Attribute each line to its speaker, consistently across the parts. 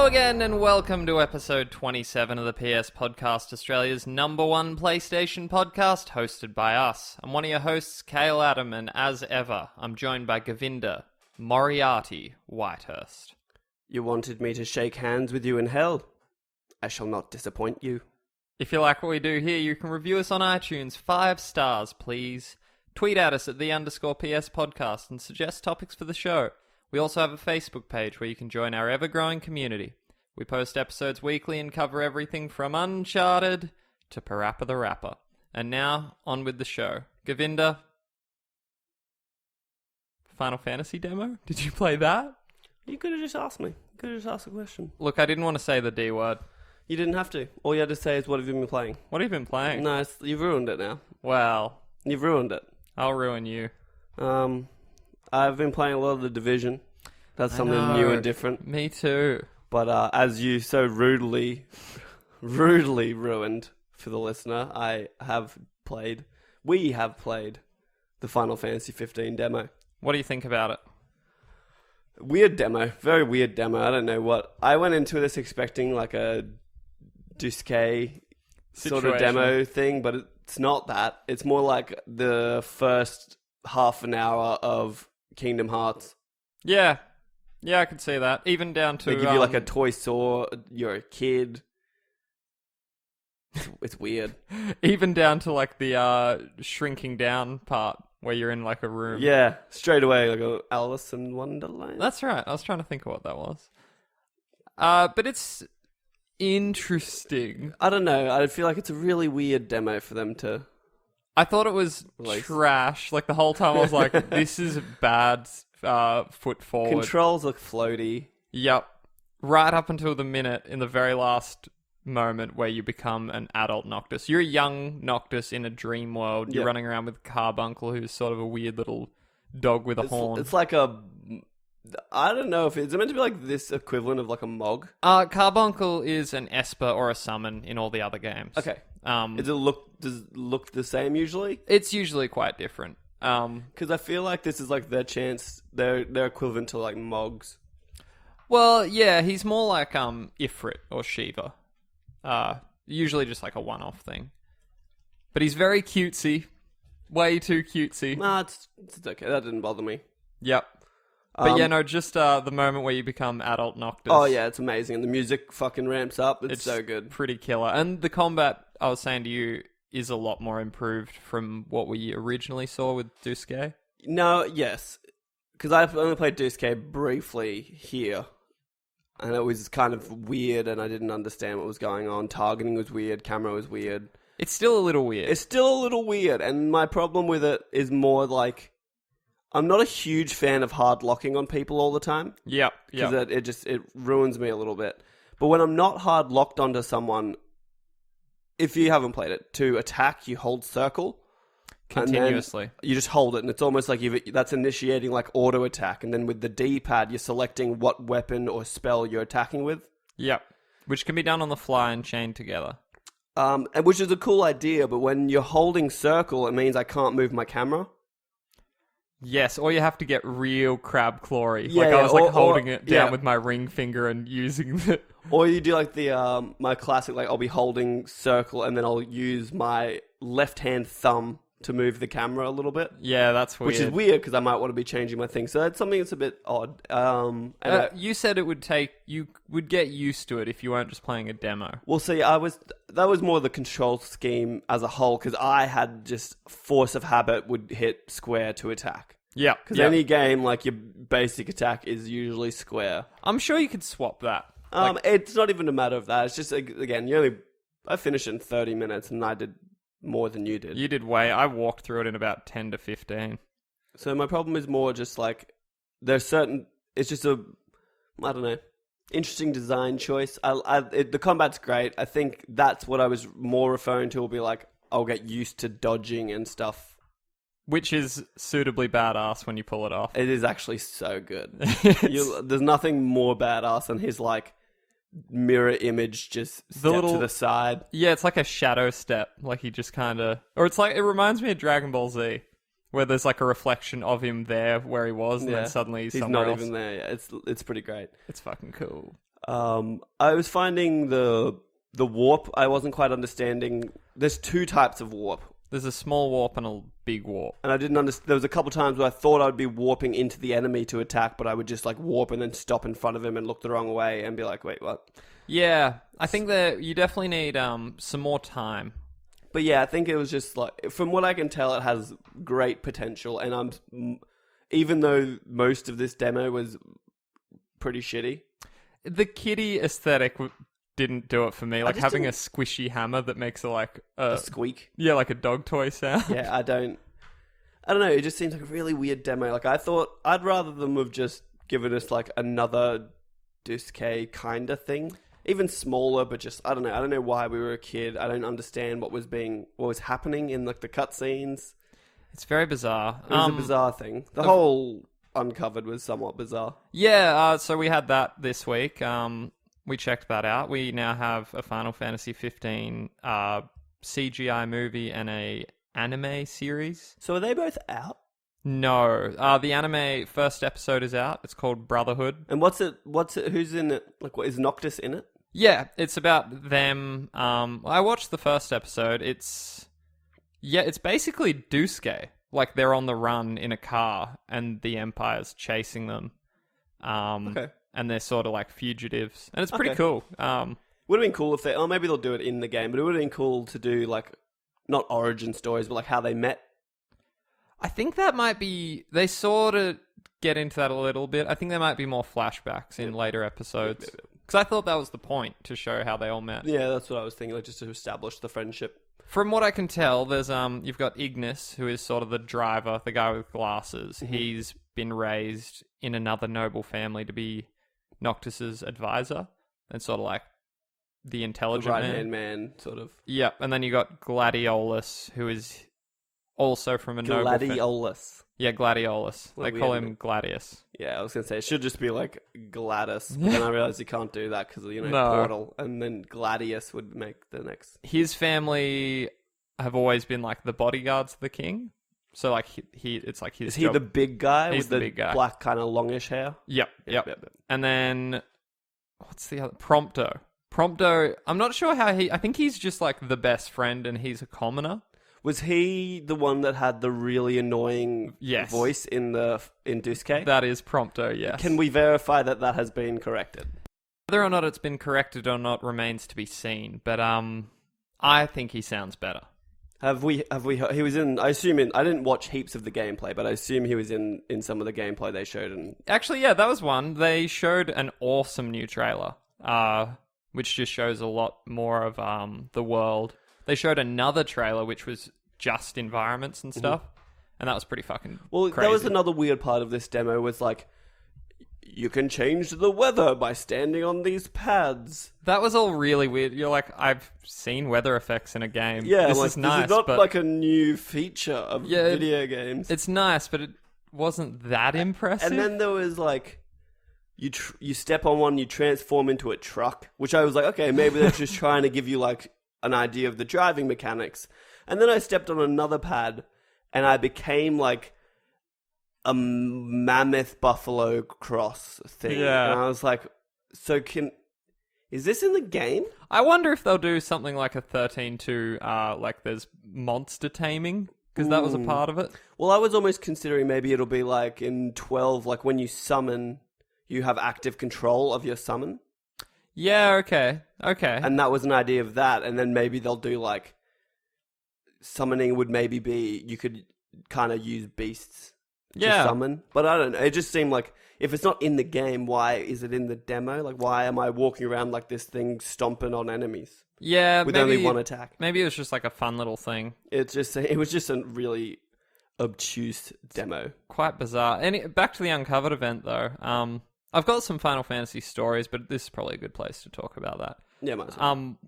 Speaker 1: Hello again, and welcome to episode 27 of the PS Podcast, Australia's #1 PlayStation podcast, hosted by us. I'm one of your hosts, Cale Adam, and as ever, I'm joined by Govinda Moriarty Whitehurst.
Speaker 2: You wanted me to shake hands with you in hell. I shall not disappoint you.
Speaker 1: If you like what we do here, you can review us on iTunes. 5 stars, please. Tweet at us at @the_PS podcast and suggest topics for the show. We also have a Facebook page where you can join our ever-growing community. We post episodes weekly and cover everything from Uncharted to Parappa the Rapper. And now, on with the show. Govinda, Final Fantasy demo? Did you play that?
Speaker 2: You could have just asked me. You could have just asked a question.
Speaker 1: Look, I didn't want to say the D word.
Speaker 2: You didn't have to. All you had to say is, what have you been playing?
Speaker 1: What have you been playing?
Speaker 2: No, you've ruined it now.
Speaker 1: Well,
Speaker 2: You've ruined it.
Speaker 1: I'll ruin you.
Speaker 2: I've been playing a lot of The Division. That's something
Speaker 1: I know.
Speaker 2: new and different.
Speaker 1: Me too.
Speaker 2: But as you so rudely ruined for the listener, we have played the Final Fantasy 15 demo.
Speaker 1: What do you think about it?
Speaker 2: Weird demo. Very weird demo. I don't know what. I went into this expecting like a Duske sort of demo thing, but it's not that. It's more like the first half an hour of Kingdom Hearts.
Speaker 1: Yeah, I could see that. Even down to...
Speaker 2: They give you like a toy saw, you're a kid. It's weird.
Speaker 1: Even down to like the shrinking down part where you're in like a room.
Speaker 2: Yeah, straight away like a Alice in Wonderland.
Speaker 1: That's right. I was trying to think of what that was. But it's interesting.
Speaker 2: I don't know. I feel like it's a really weird demo for them to...
Speaker 1: I thought it was trash. Like the whole time I was like, this is bad foot forward.
Speaker 2: Controls look floaty.
Speaker 1: Yep. Right up until the minute in the very last moment where you become an adult Noctis. You're a young Noctis in a dream world. You're running around with Carbuncle, who's sort of a weird little dog with a horn.
Speaker 2: It's like a... I don't know if it's meant to be like this equivalent of like a Mog.
Speaker 1: Carbuncle is an Esper or a summon in all the other games.
Speaker 2: Okay. Does it look the same usually?
Speaker 1: It's usually quite different.
Speaker 2: Because I feel like this is like their chance. They're equivalent to like Mogs.
Speaker 1: Well, yeah, he's more like Ifrit or Shiva. Usually just like a one-off thing. But he's very cutesy. Way too cutesy.
Speaker 2: Nah, it's okay. That didn't bother me.
Speaker 1: Yep. But yeah, no, just the moment where you become adult Noctis.
Speaker 2: Oh yeah, it's amazing. And the music fucking ramps up. It's so good.
Speaker 1: Pretty killer. And the combat, I was saying to you, is a lot more improved from what we originally saw with Duske.
Speaker 2: No, yes. Because I've only played Duske briefly here. And it was kind of weird and I didn't understand what was going on. Targeting was weird. Camera was weird.
Speaker 1: It's still a little weird.
Speaker 2: It's still a little weird. And my problem with it is more like... I'm not a huge fan of hard locking on people all the time.
Speaker 1: Yep.
Speaker 2: Because it ruins me a little bit. But when I'm not hard locked onto someone, if you haven't played it, to attack, you hold circle.
Speaker 1: Continuously.
Speaker 2: You just hold it, and it's almost like that's initiating like auto attack. And then with the D-pad, you're selecting what weapon or spell you're attacking with.
Speaker 1: Yep. Which can be done on the fly and chained together.
Speaker 2: And which is a cool idea, but when you're holding circle, it means I can't move my camera.
Speaker 1: Yes, or you have to get real crab clawy.
Speaker 2: Yeah,
Speaker 1: I was holding it down
Speaker 2: yeah.
Speaker 1: with my ring finger and using the...
Speaker 2: Or you do like the my classic, like I'll be holding circle and then I'll use my left-hand thumb to move the camera a little bit.
Speaker 1: Yeah, that's weird.
Speaker 2: Which is weird because I might want to be changing my thing. So that's something that's a bit odd.
Speaker 1: You said you would get used to it if you weren't just playing a demo.
Speaker 2: Well, see, that was more the control scheme as a whole because I had just force of habit would hit square to attack.
Speaker 1: Yeah.
Speaker 2: Because any game, like your basic attack is usually square.
Speaker 1: I'm sure you could swap that.
Speaker 2: It's not even a matter of that. It's just, again, I finished in 30 minutes and I did more than you did.
Speaker 1: You did way. I walked through it in about 10 to 15.
Speaker 2: So my problem is more just like, it's just I don't know, interesting design choice. The combat's great. I think that's what I was more referring to will be like, I'll get used to dodging and stuff.
Speaker 1: Which is suitably badass when you pull it off.
Speaker 2: It is actually so good. There's nothing more badass than his like mirror image just step to the side.
Speaker 1: Yeah, it's like a shadow step. Like he just kind of... Or it's like... It reminds me of Dragon Ball Z. Where there's like a reflection of him there where he was and then suddenly he's somewhere else.
Speaker 2: He's not even there. Yeah, it's pretty great.
Speaker 1: It's fucking cool.
Speaker 2: I was finding the warp. I wasn't quite understanding. There's two types of warp.
Speaker 1: There's a small warp and a big warp.
Speaker 2: And I didn't understand. There was a couple times where I thought I would be warping into the enemy to attack, but I would just like warp and then stop in front of him and look the wrong way and be like, wait, what?
Speaker 1: Yeah, I think that you definitely need some more time.
Speaker 2: But yeah, I think it was just like, from what I can tell, it has great potential. And even though most of this demo was pretty shitty.
Speaker 1: The kitty aesthetic didn't do it for me. Like having a
Speaker 2: didn't...
Speaker 1: squishy hammer that makes a
Speaker 2: squeak.
Speaker 1: Yeah, like a dog toy sound.
Speaker 2: Yeah, I don't know. It just seems like a really weird demo. Like I thought I'd rather them have just given us like another Duske kind of thing. Even smaller, but just, I don't know. I don't know why we were a kid. I don't understand what was happening in like the cutscenes.
Speaker 1: It's very bizarre.
Speaker 2: It was a bizarre thing. The whole Uncovered was somewhat bizarre.
Speaker 1: Yeah, so we had that this week. We checked that out. We now have a Final Fantasy 15 CGI movie and a anime series.
Speaker 2: So are they both out?
Speaker 1: No. The anime first episode is out. It's called Brotherhood.
Speaker 2: And what's it? Who's in it? Like, what, is Noctis in it?
Speaker 1: Yeah, it's about them. I watched the first episode. It's basically Duske. Like, they're on the run in a car, and the Empire's chasing them.
Speaker 2: Okay.
Speaker 1: And they're sort of like fugitives. And it's pretty cool.
Speaker 2: Would have been cool if maybe they'll do it in the game, but it would have been cool to do, like, not origin stories, but like how they met.
Speaker 1: I think that might be... They sort of get into that a little bit. I think there might be more flashbacks in later episodes. Because I thought that was the point, to show how they all met.
Speaker 2: Yeah, that's what I was thinking, like just to establish the friendship.
Speaker 1: From what I can tell, there's you've got Ignis, who is sort of the driver, the guy with glasses. Mm-hmm. He's been raised in another noble family to be Noctis's advisor, and sort of like the intelligent
Speaker 2: right-hand man, sort of.
Speaker 1: Yeah, and then you got Gladiolus, who is also from a noble family.
Speaker 2: Gladiolus.
Speaker 1: Yeah, Gladiolus. They call him Gladius.
Speaker 2: Yeah, I was going to say, it should just be like Gladys, but then I realized you can't do that because, Portal, and then Gladius would make the next.
Speaker 1: His family have always been like the bodyguards of the king. So like it's like his
Speaker 2: Is he
Speaker 1: job.
Speaker 2: the big guy
Speaker 1: He's
Speaker 2: with
Speaker 1: the
Speaker 2: the
Speaker 1: big guy.
Speaker 2: black kind of longish hair?
Speaker 1: Yep. And then, what's the other? Prompto, I'm not sure how I think he's just like the best friend and he's a commoner.
Speaker 2: Was he the one that had the really annoying voice in Duske?
Speaker 1: That is Prompto, yes.
Speaker 2: Can we verify that has been corrected?
Speaker 1: Whether or not it's been corrected or not remains to be seen, but I think he sounds better.
Speaker 2: Have we he was in, I didn't watch heaps of the gameplay, but I assume he was in some of the gameplay they showed.
Speaker 1: Actually, yeah, that was one. They showed an awesome new trailer, which just shows a lot more of the world. They showed another trailer which was just environments and stuff, and that was pretty fucking crazy.
Speaker 2: That was another weird part of this demo, was like, you can change the weather by standing on these pads.
Speaker 1: That was all really weird. You're like, I've seen weather effects in a game.
Speaker 2: Yeah,
Speaker 1: this is nice.
Speaker 2: This is not like a new feature of video games.
Speaker 1: It's nice, but it wasn't that impressive.
Speaker 2: And then there was like, you step on one, you transform into a truck, which I was like, okay, maybe they're just trying to give you like an idea of the driving mechanics. And then I stepped on another pad and I became like a mammoth buffalo cross thing.
Speaker 1: Yeah.
Speaker 2: And I was like, is this in the game?
Speaker 1: I wonder if they'll do something like a 13.2, like there's monster taming, because that was a part of it.
Speaker 2: Well, I was almost considering maybe it'll be like in 12, like when you summon, you have active control of your summon.
Speaker 1: Yeah, okay.
Speaker 2: And that was an idea of that, and then maybe they'll do like, summoning would maybe be, you could kind of use beasts to summon. But I don't know, it just seemed like, if it's not in the game, why is it in the demo? Like, why am I walking around like this thing stomping on enemies?
Speaker 1: Yeah,
Speaker 2: with only one attack.
Speaker 1: Maybe it was just like a fun little thing.
Speaker 2: It was just a really obtuse demo.
Speaker 1: Quite bizarre. Back to the Uncovered event though. I've got some Final Fantasy stories, but this is probably a good place to talk about that.
Speaker 2: Yeah, might as well.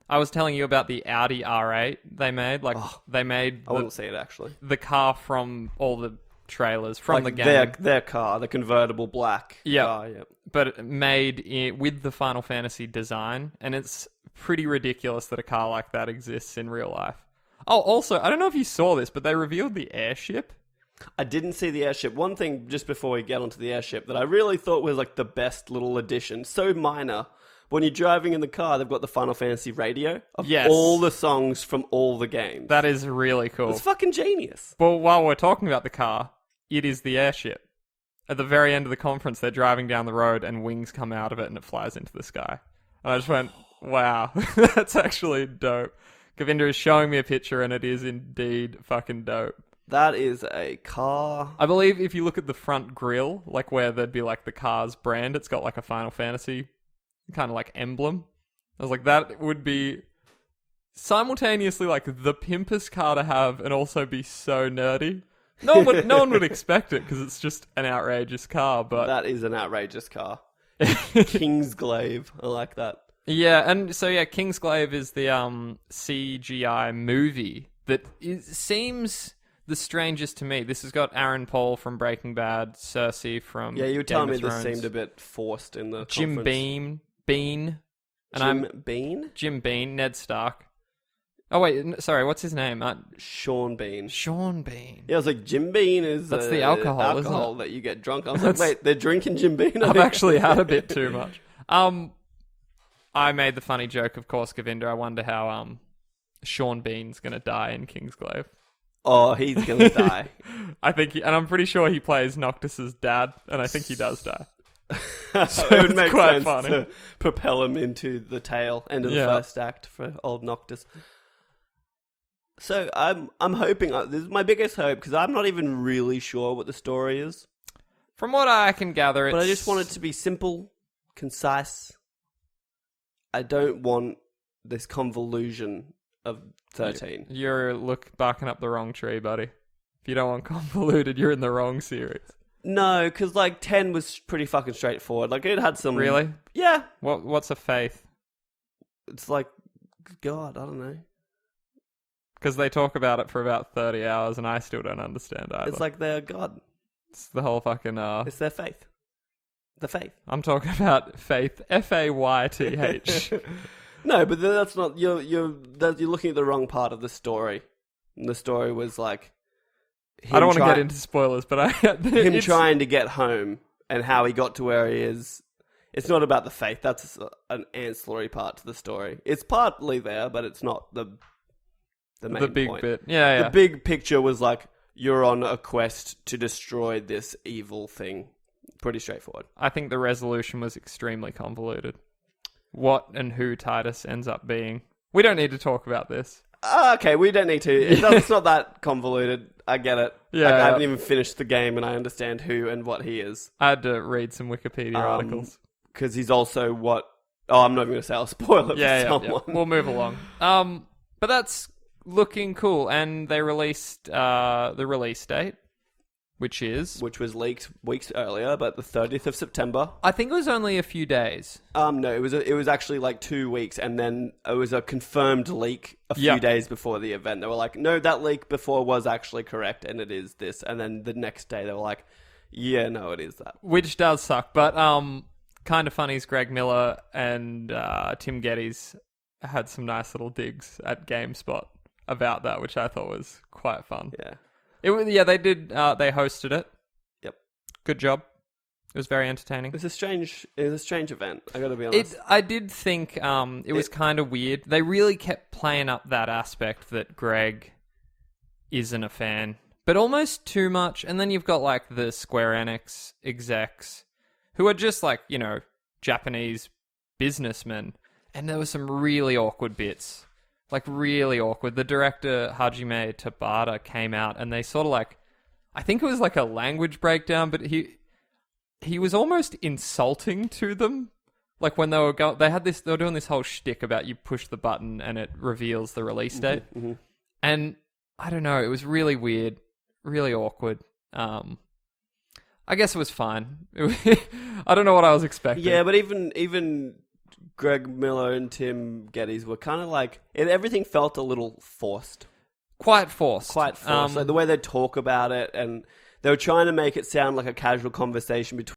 Speaker 1: I was telling you about the Audi R8 they made. Like, they made...
Speaker 2: I wouldn't see it, actually.
Speaker 1: The car from all the trailers, from like the game.
Speaker 2: Their car, the convertible black car, yeah.
Speaker 1: But made with the Final Fantasy design, and it's pretty ridiculous that a car like that exists in real life. Oh, also, I don't know if you saw this, but they revealed the airship.
Speaker 2: I didn't see the airship. One thing, just before we get onto the airship, that I really thought was like the best little addition. So minor. When you're driving in the car, they've got the Final Fantasy radio of all the songs from all the games.
Speaker 1: That is really cool.
Speaker 2: It's fucking genius.
Speaker 1: Well, while we're talking about the car, it is the airship. At the very end of the conference, they're driving down the road and wings come out of it and it flies into the sky. And I just went, wow, that's actually dope. Govinda is showing me a picture and it is indeed fucking dope.
Speaker 2: That is a car.
Speaker 1: I believe if you look at the front grille, like where there'd be like the car's brand, it's got like a Final Fantasy kind of like emblem. I was like, that would be simultaneously like the pimpest car to have and also be so nerdy. No one would expect it because it's just an outrageous car, but
Speaker 2: that is an outrageous car. Kingsglaive. I like that.
Speaker 1: Yeah, and so Kingsglaive is the CGI movie that seems the strangest to me. This has got Aaron Paul from Breaking Bad, Cersei from
Speaker 2: you were
Speaker 1: Game
Speaker 2: telling
Speaker 1: of
Speaker 2: me
Speaker 1: Thrones.
Speaker 2: this seemed a bit forced in the
Speaker 1: Jim
Speaker 2: conference.
Speaker 1: Bean. Jim Bean, Ned Stark. Oh wait, sorry, what's his name?
Speaker 2: Sean Bean.
Speaker 1: Sean Bean.
Speaker 2: Yeah, I was like, Jim Bean is
Speaker 1: That's the alcohol, isn't it?
Speaker 2: that you get drunk. I was like, wait, they're drinking Jim Bean?
Speaker 1: I've actually had a bit too much. I made the funny joke, of course, Govinda. I wonder how Sean Bean's going to die in Kingsglaive.
Speaker 2: Oh, he's going to die.
Speaker 1: And I'm pretty sure he plays Noctis's dad, and I think he does die.
Speaker 2: So it would make
Speaker 1: quite
Speaker 2: sense
Speaker 1: funny
Speaker 2: to propel him into the tail end of the first act for old Noctis. So I'm hoping, this is my biggest hope, because I'm not even really sure what the story is.
Speaker 1: From what I can gather,
Speaker 2: But I just want it to be simple, concise. I don't want this convolution of 13.
Speaker 1: You're barking up the wrong tree, buddy. If you don't want convoluted, you're in the wrong series.
Speaker 2: No, because like 10 was pretty fucking straightforward. Like it had some...
Speaker 1: Really?
Speaker 2: Yeah.
Speaker 1: What's a faith?
Speaker 2: It's like, God, I don't know.
Speaker 1: Because they talk about it for about 30 hours and I still don't understand either.
Speaker 2: It's like their God.
Speaker 1: It's the whole fucking...
Speaker 2: It's their faith. The faith.
Speaker 1: I'm talking about faith. F-A-Y-T-H.
Speaker 2: No, but that's not... You're looking at the wrong part of the story. And the story was like...
Speaker 1: I don't want to get into spoilers, but
Speaker 2: him trying to get home and how he got to where he is. It's not about the faith. That's an ancillary part to the story. It's partly there, but it's not the main
Speaker 1: big
Speaker 2: point.
Speaker 1: bit. Yeah.
Speaker 2: The big picture was like, you're on a quest to destroy this evil thing. Pretty straightforward.
Speaker 1: I think the resolution was extremely convoluted. What and who Titus ends up being. We don't need to talk about this.
Speaker 2: Okay, we don't need to. It's not that convoluted. I get it.
Speaker 1: Yeah,
Speaker 2: I haven't even finished the game and I understand who and what he is.
Speaker 1: I had to read some Wikipedia articles.
Speaker 2: Because he's also what... Oh, I'm not even going to say. I'll spoil it for someone.
Speaker 1: Yeah. We'll move along. But that's looking cool. And they released the release date, which was
Speaker 2: leaked weeks earlier, but the 30th of September.
Speaker 1: I think it was only a few days.
Speaker 2: No, it was actually like 2 weeks, and then it was a confirmed leak a few days before the event. They were like, no, that leak before was actually correct, and it is this. And then the next day, they were like, yeah, no, it is that.
Speaker 1: Which does suck, but kind of funny is Greg Miller and Tim Geddes had some nice little digs at GameSpot about that, which I thought was quite fun.
Speaker 2: Yeah.
Speaker 1: They did. They hosted it.
Speaker 2: Yep.
Speaker 1: Good job. It was very entertaining.
Speaker 2: It was a strange event. I got to be honest.
Speaker 1: I did think it was kind of weird. They really kept playing up that aspect that Greg isn't a fan, but almost too much. And then you've got like the square-enix execs who are just like, Japanese businessmen, and there were some really awkward bits. Like, really awkward. The director, Hajime Tabata, came out and they sort of like... I think it was like a language breakdown, but he was almost insulting to them. Like, when they were they were doing this whole shtick about you push the button and it reveals the release date.
Speaker 2: Mm-hmm.
Speaker 1: And, I don't know, it was really weird. Really awkward. I guess it was fine. I don't know what I was expecting.
Speaker 2: Yeah, but even Greg Miller and Tim Geddes were kind of like... everything felt a little forced.
Speaker 1: Quite forced.
Speaker 2: Like the way they talk about it, and they were trying to make it sound like a casual conversation between